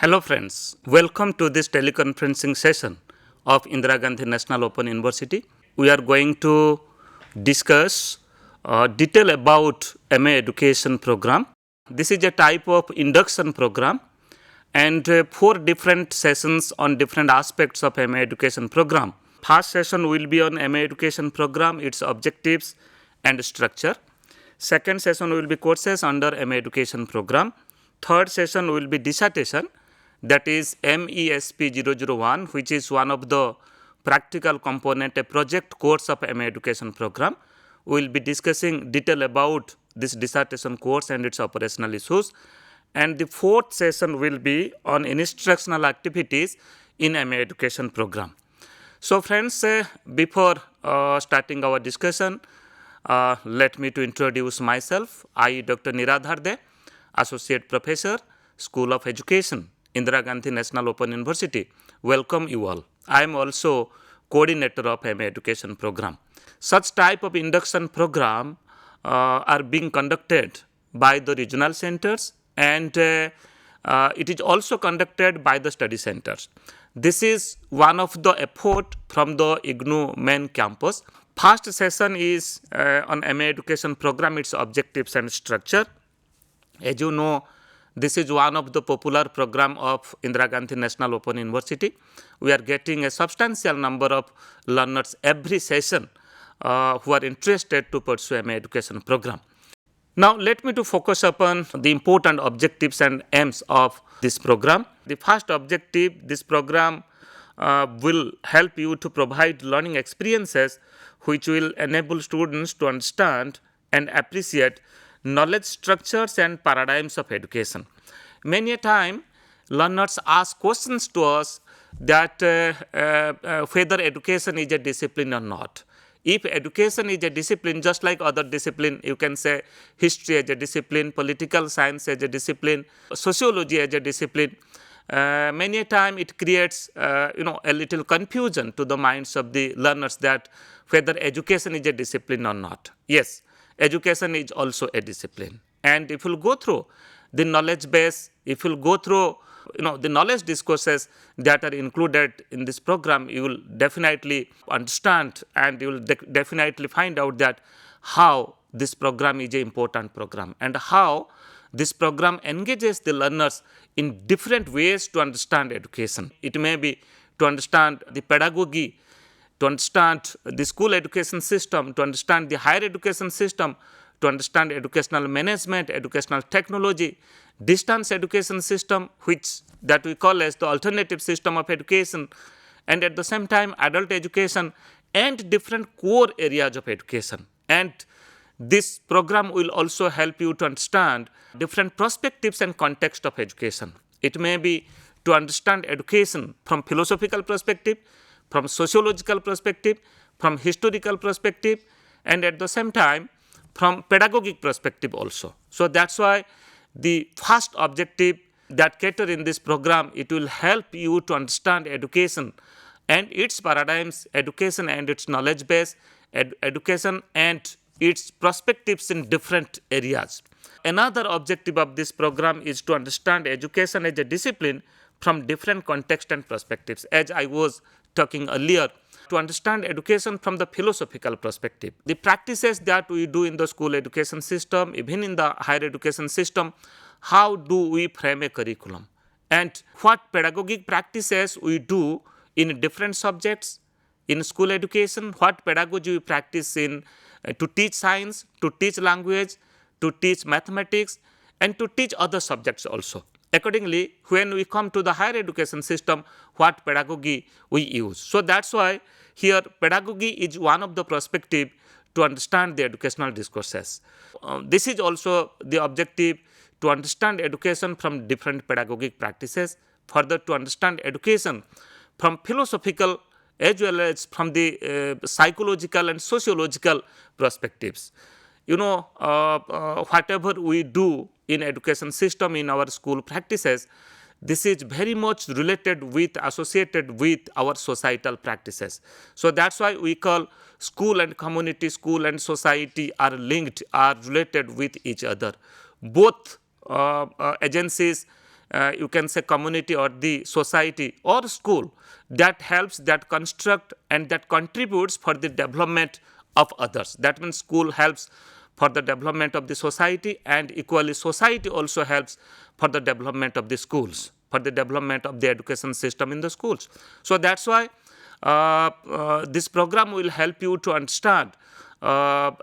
Hello friends, welcome to this teleconferencing session of Indira Gandhi National Open University. We are going to discuss detail about MA education program. This is a type of induction program and 4 different sessions on different aspects of MA education program. First session will be on MA education program, its objectives and structure. Second session will be courses under MA education program. Third session will be dissertation, that is MESP-001, which is one of the practical component, a project course of MA education program. We will be discussing detail about this dissertation course and its operational issues. And the fourth session will be on instructional activities in MA education program. So friends, before starting our discussion, let me to introduce myself. I, Dr. Niradhar De, Associate Professor, School of Education, Indira Gandhi National Open University. Welcome you all. I am also coordinator of MA education program. Such type of induction program are being conducted by the regional centers, and it is also conducted by the study centers. This is one of the effort from the IGNOU main campus. First session is on MA education program, its objectives and structure. As you know, this is one of the popular program of Indira Gandhi National Open University. We are getting a substantial number of learners every session who are interested to pursue MA education program. Now let me to focus upon the important objectives and aims of this program. The first objective, this program will help you to provide learning experiences which will enable students to understand and appreciate knowledge structures and paradigms of education. Many a time, learners ask questions to us that whether education is a discipline or not. If education is a discipline, just like other discipline, you can say history as a discipline, political science as a discipline, sociology as a discipline, many a time it creates a little confusion to the minds of the learners that whether education is a discipline or not. Yes, education is also a discipline, and if you go through the knowledge base, if you go through the knowledge discourses that are included in this program, you will definitely understand and you will definitely find out that how this program is an important program and how this program engages the learners in different ways to understand education. It may be to understand the pedagogy, to understand the school education system, to understand the higher education system, to understand educational management, educational technology, distance education system, which that we call as the alternative system of education, and at the same time adult education and different core areas of education. And this program will also help you to understand different perspectives and context of education. It may be to understand education from philosophical perspective, from sociological perspective, from historical perspective, and at the same time from pedagogic perspective also. So that's why the first objective that cater in this program, it will help you to understand education and its paradigms, education and its knowledge base, education and its perspectives in different areas. Another objective of this program is to understand education as a discipline from different contexts and perspectives. As I was talking earlier, to understand education from the philosophical perspective. The practices that we do in the school education system, even in the higher education system, how do we frame a curriculum? And what pedagogic practices we do in different subjects in school education, what pedagogy we practice in to teach science, to teach language, to teach mathematics, and to teach other subjects also. Accordingly, when we come to the higher education system, what pedagogy we use. So that's why here pedagogy is one of the perspective to understand the educational discourses. This is also the objective to understand education from different pedagogic practices, further to understand education from philosophical as well as from the psychological and sociological perspectives. Whatever we do in education system in our school practices, this is very much related with, associated with our societal practices. So that's why we call school and community, school and society are linked, are related with each other. Both agencies you can say community or the society or school that helps, that construct and that contributes for the development of others. That means school helps for the development of the society, and equally society also helps for the development of the schools, for the development of the education system in the schools. So that's why this program will help you to understand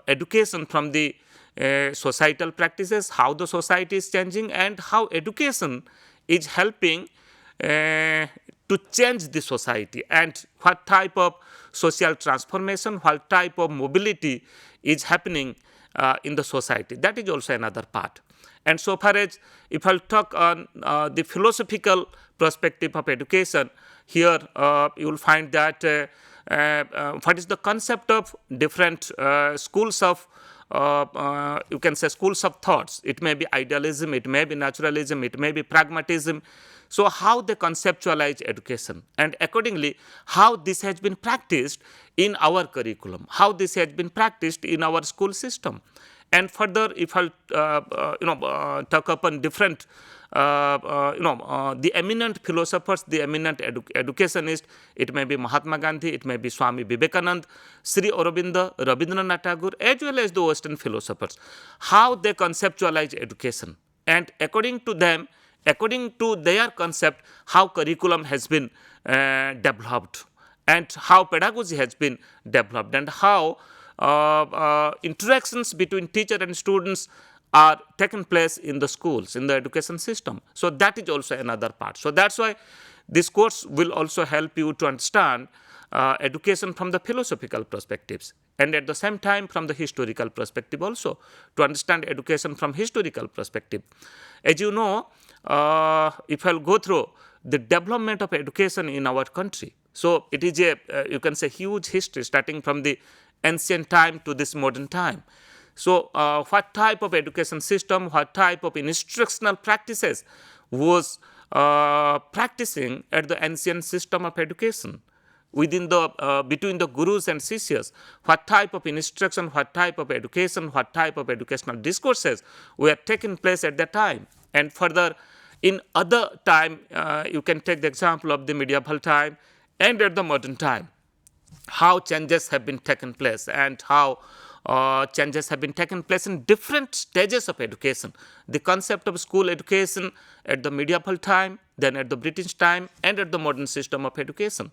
education from the societal practices, how the society is changing, and how education is helping to change the society, and what type of social transformation, what type of mobility is happening in the society. That is also another part. And so far as if I'll talk on the philosophical perspective of education, here you will find that what is the concept of different schools of you can say schools of thoughts. It may be idealism, it may be naturalism, it may be pragmatism. So how they conceptualize education, and accordingly how this has been practiced in our curriculum, how this has been practiced in our school system. And further, if I'll talk upon different the eminent philosophers, the eminent educationists, it may be Mahatma Gandhi, it may be Swami Vivekanand, Sri Aurobindo, Rabindranath Tagore, as well as the Western philosophers, how they conceptualize education, and according to them, according to their concept, how curriculum has been developed, and how pedagogy has been developed, and how interactions between teacher and students are taken place in the schools, in the education system. So that is also another part. So that's why this course will also help you to understand education from the philosophical perspectives, and at the same time from the historical perspective also, to understand education from historical perspective. As you know, if I'll go through the development of education in our country, so it is a you can say huge history starting from the ancient time to this modern time. So what type of education system, what type of instructional practices was practicing at the ancient system of education within the between the gurus and sishyas, what type of instruction, what type of education, what type of educational discourses were taking place at that time. And further, in other time, you can take the example of the medieval time and at the modern time, how changes have been taken place, and how changes have been taken place in different stages of education. The concept of school education at the medieval time, then at the British time, and at the modern system of education.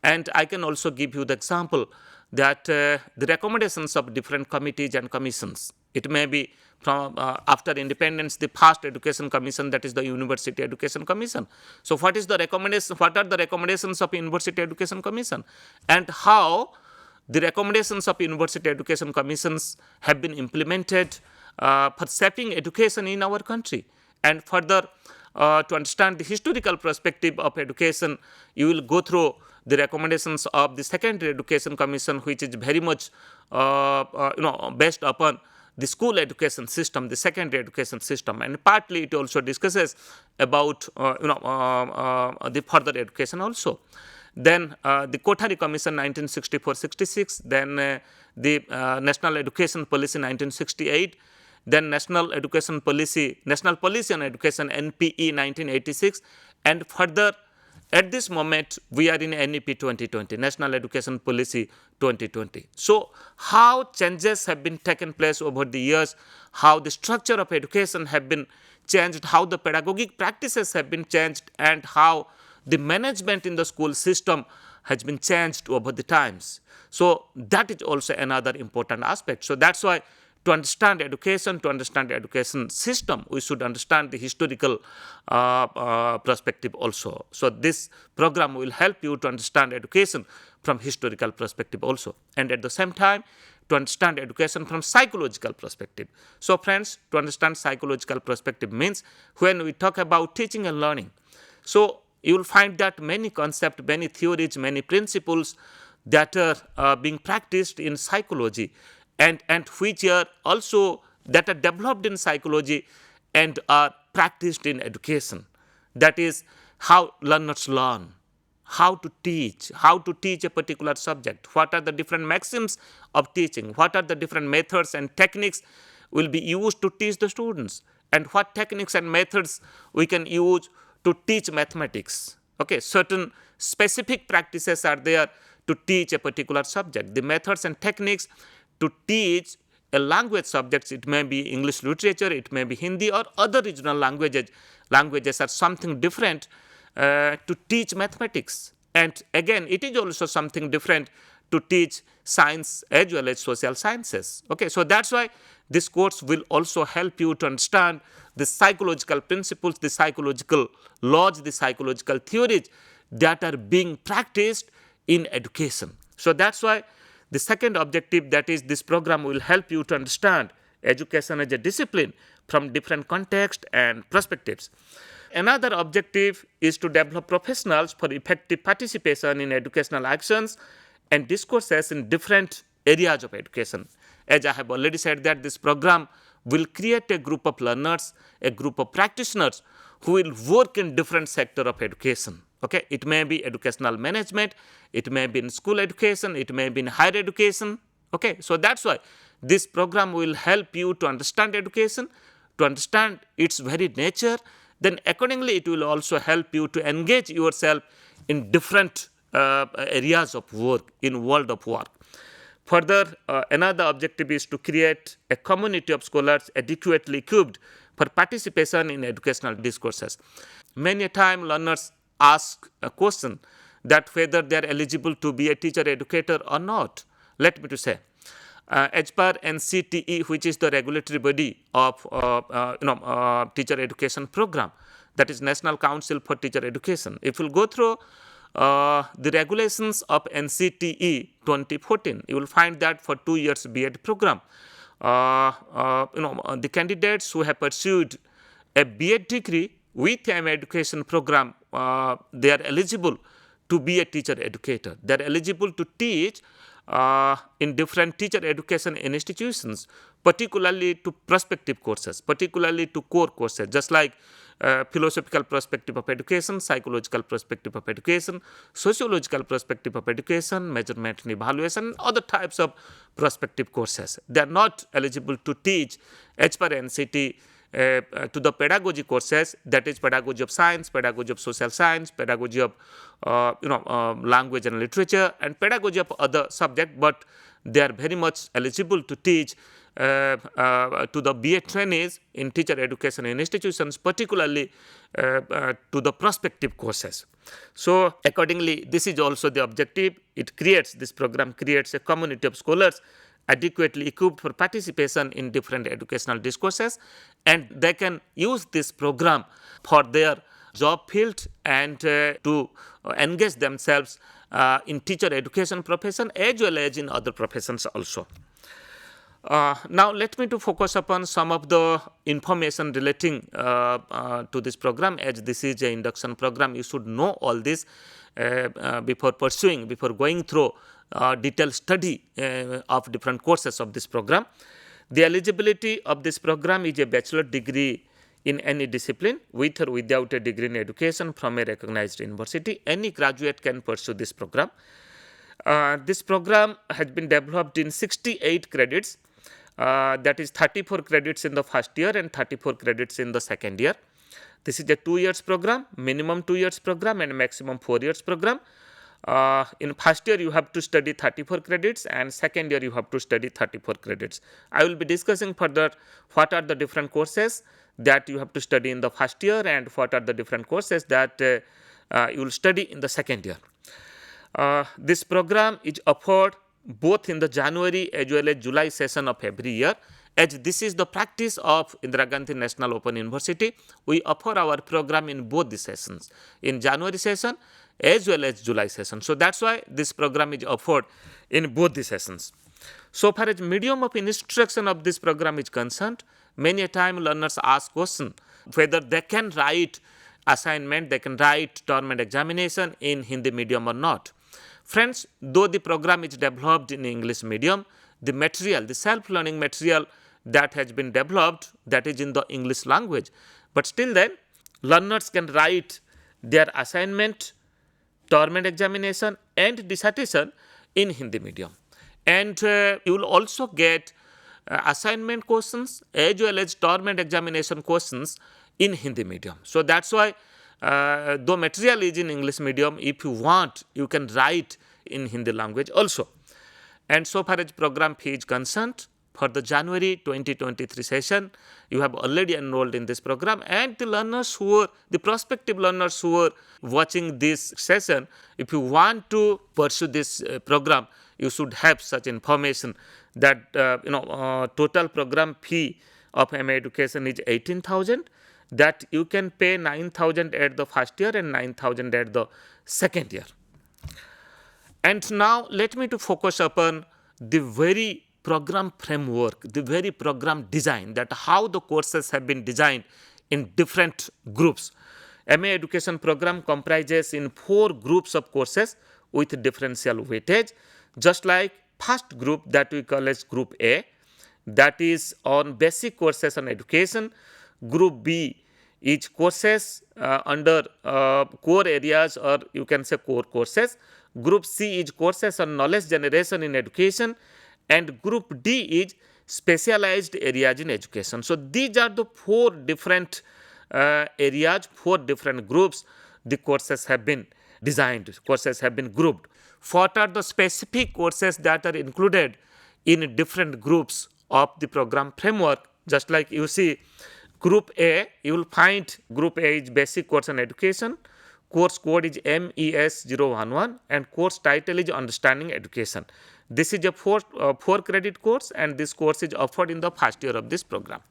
And I can also give you the example that the recommendations of different committees and commissions. It may be from after independence, the first education commission, that is the University Education Commission. So what is the recommendation? What are the recommendations of University Education Commission, and how the recommendations of University Education Commissions have been implemented for shaping education in our country? And further, to understand the historical perspective of education, you will go through the recommendations of the Secondary Education Commission, which is very much based upon the school education system, the secondary education system, and partly it also discusses about the further education also. Then the Kothari Commission 1964-66, then the National Education Policy 1968, then National Policy on Education NPE 1986, and further at this moment we are in NEP 2020, National Education Policy 2020. So how changes have been taken place over the years, how the structure of education have been changed, how the pedagogic practices have been changed, and how the management in the school system has been changed over the times. So that is also another important aspect. So that's why to understand education, to understand the education system, we should understand the historical perspective also. So this program will help you to understand education from historical perspective also, and at the same time to understand education from psychological perspective. So friends, to understand psychological perspective means when we talk about teaching and learning, so you will find that many concepts, many theories, many principles that are being practiced in psychology, and which are also that are developed in psychology and are practiced in education. That is how learners learn, how to teach a particular subject, what are the different maxims of teaching, what are the different methods and techniques will be used to teach the students, and what techniques and methods we can use to teach mathematics. Okay, certain specific practices are there to teach a particular subject. The methods and techniques to teach a language subjects, it may be English literature, it may be Hindi or other regional languages are something different to teach mathematics. And again, it is also something different to teach science as well as social sciences. Okay, so that's why this course will also help you to understand the psychological principles, the psychological laws, the psychological theories that are being practiced in education. So that's why the second objective, that is, this program will help you to understand education as a discipline from different contexts and perspectives. Another objective is to develop professionals for effective participation in educational actions and discourses in different areas of education. As I have already said, that this program will create a group of learners, a group of practitioners who will work in different sector of education. Okay, it may be educational management, it may be in school education, it may be in higher education. Okay, so that's why this program will help you to understand education, to understand its very nature. Then accordingly, it will also help you to engage yourself in different areas of work, in world of work. Further, another objective is to create a community of scholars adequately equipped for participation in educational discourses. Many a time learners ask a question that whether they are eligible to be a teacher educator or not. Let me to say, as per NCTE, which is the regulatory body of teacher education program, that is National Council for Teacher Education. If you go through the regulations of NCTE 2014, you will find that for 2 years B.Ed program, the candidates who have pursued a B.Ed degree with an education program, they are eligible to be a teacher educator. They are eligible to teach in different teacher education institutions, particularly to prospective courses, particularly to core courses, just like philosophical perspective of education, psychological perspective of education, sociological perspective of education, measurement and evaluation, other types of prospective courses. They are not eligible to teach as per NCT to the pedagogy courses, that is pedagogy of science, pedagogy of social science, pedagogy of language and literature, and pedagogy of other subject, but they are very much eligible to teach to the B.Ed trainees in teacher education institutions, particularly to the prospective courses. So accordingly, this is also the objective. This program creates a community of scholars adequately equipped for participation in different educational discourses, and they can use this program for their job field and to engage themselves in teacher education profession as well as in other professions also. Now let me to focus upon some of the information relating to this program. As this is an induction program, you should know all this before going through detailed study of different courses of this program. The eligibility of this program is a bachelor degree in any discipline with or without a degree in education from a recognized university. Any graduate can pursue this program. This program has been developed in 68 credits, that is 34 credits in the first year and 34 credits in the second year. This is a 2 years program, minimum 2 years program and maximum 4 years program. In first year you have to study 34 credits and second year you have to study 34 credits. I will be discussing further what are the different courses that you have to study in the first year and what are the different courses that you will study in the second year. This program is offered both in the January as well as July session of every year. As this is the practice of Indira Gandhi National Open University, we offer our program in both the sessions, in January session as well as July session. So that's why this program is offered in both the sessions. So far as medium of instruction of this program is concerned, many a time learners ask question whether they can write assignment, they can write term and examination in Hindi medium or not. Friends, though the program is developed in English medium, the material, the self-learning material that has been developed, that is in the English language, but still then learners can write their assignment, term and examination and dissertation in Hindi medium. And you will also get assignment questions as well as term and examination questions in Hindi medium. So that's why though material is in English medium, if you want, you can write in Hindi language also. And so far as program fee is concerned, for the January 2023 session, you have already enrolled in this program, and the prospective learners who are watching this session, if you want to pursue this program, you should have such information that total program fee of MA education is 18,000, that you can pay 9,000 at the first year and 9,000 at the second year. And now let me to focus upon the very program framework, the very program design, that how the courses have been designed in different groups. MA education program comprises in 4 groups of courses with differential weightage, just like first group that we call as group A, that is on basic courses on education. Group B is courses under core areas, or you can say core courses. Group C is courses on knowledge generation in education, and group D is specialized areas in education. So these are the 4 different areas, 4 different groups the courses have been designed, courses have been grouped. What are the specific courses that are included in different groups of the program framework? Just like you see group A, you will find group A is basic course on education, course code is MES-011, and course title is understanding education. This is a 4 credit course, and this course is offered in the first year of this program.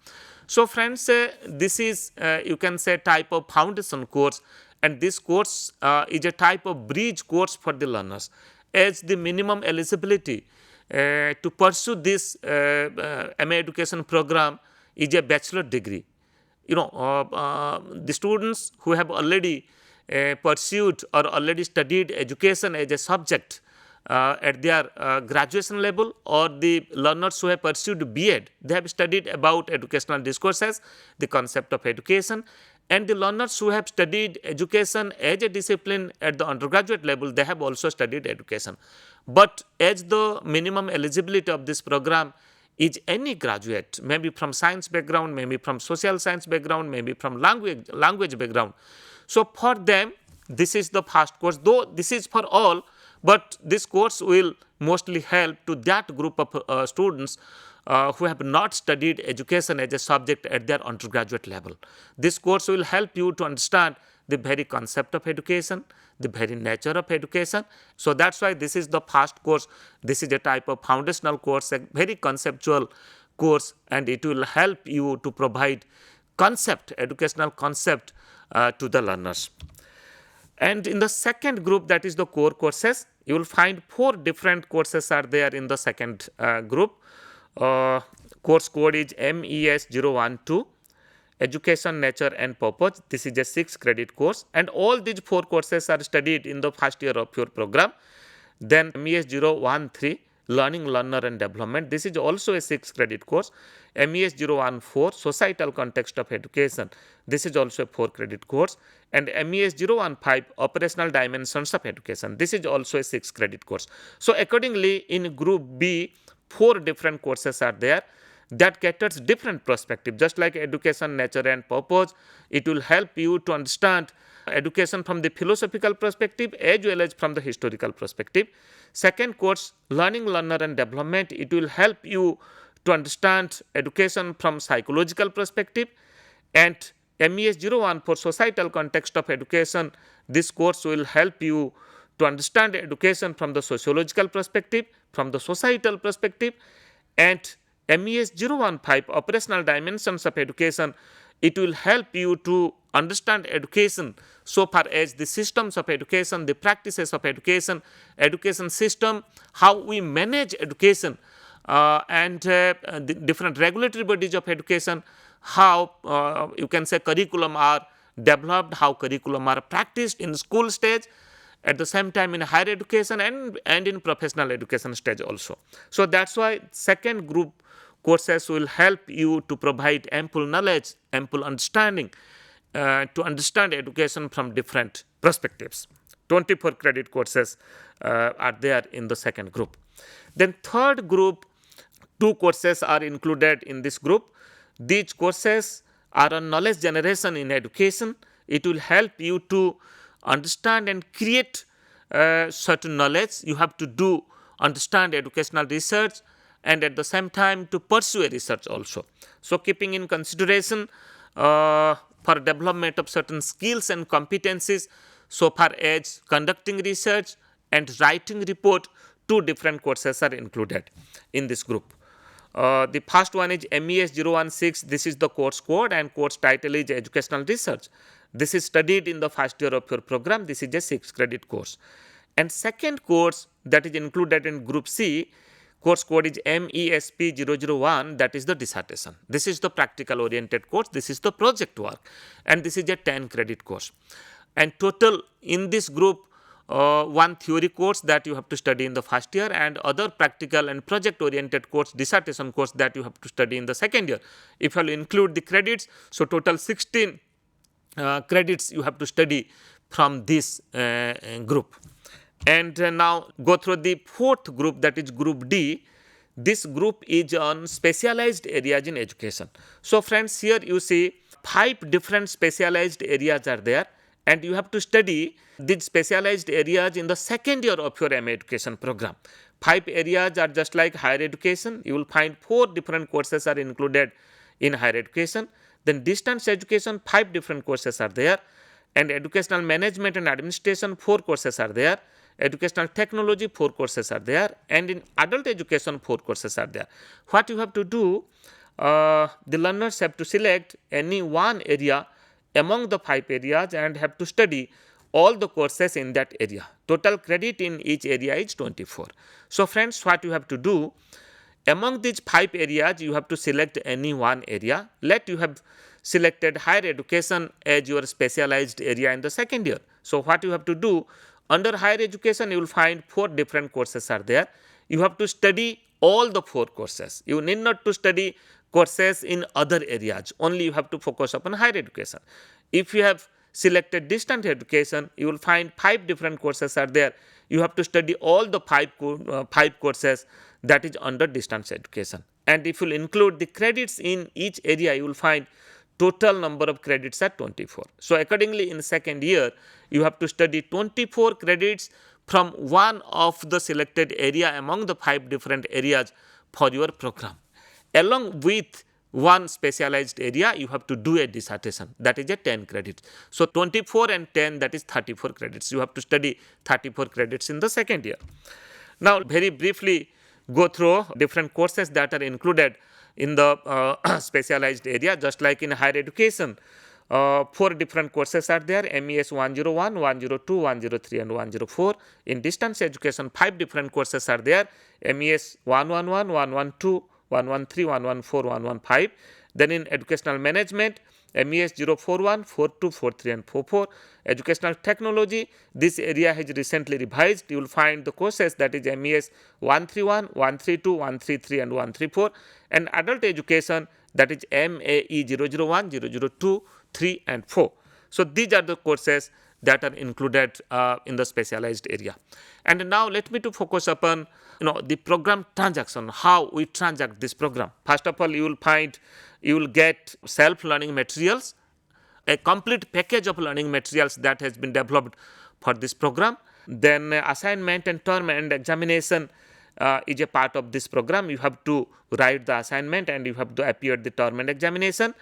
So friends, this is you can say type of foundation course, and this course is a type of bridge course for the learners, as the minimum eligibility to pursue this MA education program is a bachelor degree. The students who have already pursued or already studied education as a subject at their graduation level, or the learners who have pursued B.Ed, they have studied about educational discourses, the concept of education, and the learners who have studied education as a discipline at the undergraduate level, they have also studied education. But as the minimum eligibility of this program is any graduate, maybe from science background, maybe from social science background, maybe from language background. So for them, this is the first course, though this is for all, but this course will mostly help to that group of students who have not studied education as a subject at their undergraduate level. This course will help you to understand the very concept of education, the very nature of education. So that's why this is the first course. This is a type of foundational course, a very conceptual course, and it will help you to provide educational concept to the learners. And in the second group, that is the core courses, you will find 4 different courses are there in the second group. Course code is MES-012, Education, Nature and Purpose. This is a 6 credit course, and all these 4 courses are studied in the first year of your program. Then MES-013, Learning, Learner and Development. This is also a 6 credit course. MES-014, Societal Context of Education. This is also a 4 credit course. And MES-015, Operational Dimensions of Education. This is also a 6 credit course. So accordingly, in group B, 4 different courses are there that caters different perspective. Just like Education, Nature and Purpose, it will help you to understand education from the philosophical perspective as well as from the historical perspective. Second course, Learning, Learner and Development, it will help you to understand education from psychological perspective. And MES-01 for Societal Context of Education, this course will help you to understand education from the sociological perspective, from the societal perspective. And MES-015, Operational Dimensions of Education, it will help you to understand education so far as the systems of education, the practices of education, education system, how we manage education, and the different regulatory bodies of education, how you can say curriculum are developed, how curriculum are practiced in school stage, at the same time in higher education and in professional education stage also. So that's why second group courses will help you to provide ample knowledge, ample understanding, to understand education from different perspectives. 24 credit courses are there in the second group. Then third group Two courses are included in this group. These courses are on knowledge generation in education. It will help you to understand and create certain knowledge. You have to understand educational research and at the same time to pursue a research also. So, keeping in consideration for development of certain skills and competencies so far as conducting research and writing report, two different courses are included in this group. The first one is MES-016. This is the course code and course title is Educational Research. This is studied in the first year of your program. This is a 6-credit course. And second course that is included in Group C, course code is MESP-001, that is the dissertation. This is the practical oriented course. This is the project work and this is a 10-credit course. And total in this group, one theory course that you have to study in the first year and other practical and project oriented course, dissertation course that you have to study in the second year. If you include the credits, so total 16 credits you have to study from this group. And now go through the fourth group, that is Group D. This group is on specialized areas in education. So friends, here you see 5 different specialized areas are there and you have to study these specialized areas in the second year of your MA education program. 5 areas are just like higher education. You will find 4 different courses are included in higher education. Then distance education, 5 different courses are there. And educational management and administration, 4 courses are there. Educational technology, 4 courses are there. And in adult education, 4 courses are there. What you have to do, the learners have to select any one area among the 5 areas and have to study all the courses in that area. Total credit in each area is 24. So friends, what you have to do, among these 5 areas you have to select any one area. Let you have selected higher education as your specialized area in the second year. So what you have to do, under higher education you will find 4 different courses are there. You have to study all the 4 courses. You need not to study courses in other areas, only you have to focus upon higher education. If you have selected distance education, you will find 5 different courses are there. You have to study all the 5 courses that is under distance education. And if you include the credits in each area, you will find total number of credits are 24. So accordingly, in second year, you have to study 24 credits from one of the selected area among the 5 different areas for your program. Along with one specialized area, you have to do a dissertation, that is a 10 credits. So 24 and 10, that is 34 credits. You have to study 34 credits in the second year. Now very briefly go through different courses that are included in the specialized area. Just like in higher education, 4 different courses are there: MES 101, 102, 103 and 104. In distance education, 5 different courses are there: MES 111, 112, 113, 114, 115. Then in educational management, MES 041, 42, 43 and 44. Educational technology, this area has recently revised. You will find the courses that is MES 131, 132, 133 and 134. And adult education, that is MAE 001, 002, 3 and 4. So these are the courses that are included in the specialized area. And now let me to focus upon the program transaction, how we transact this program. First of all, you will get self-learning materials, a complete package of learning materials that has been developed for this program. Then assignment and term and examination is a part of this program. You have to write the assignment and you have to appear the term and examination.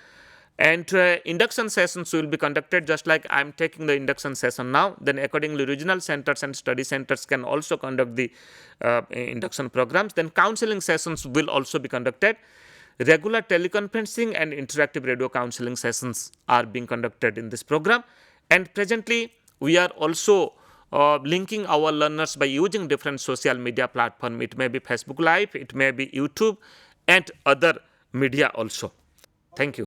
And induction sessions will be conducted just like I am taking the induction session now. Then accordingly, regional centers and study centers can also conduct the induction programs. Then counseling sessions will also be conducted. Regular teleconferencing and interactive radio counseling sessions are being conducted in this program. And presently, we are also linking our learners by using different social media platforms. It may be Facebook Live, it may be YouTube and other media also. Thank you.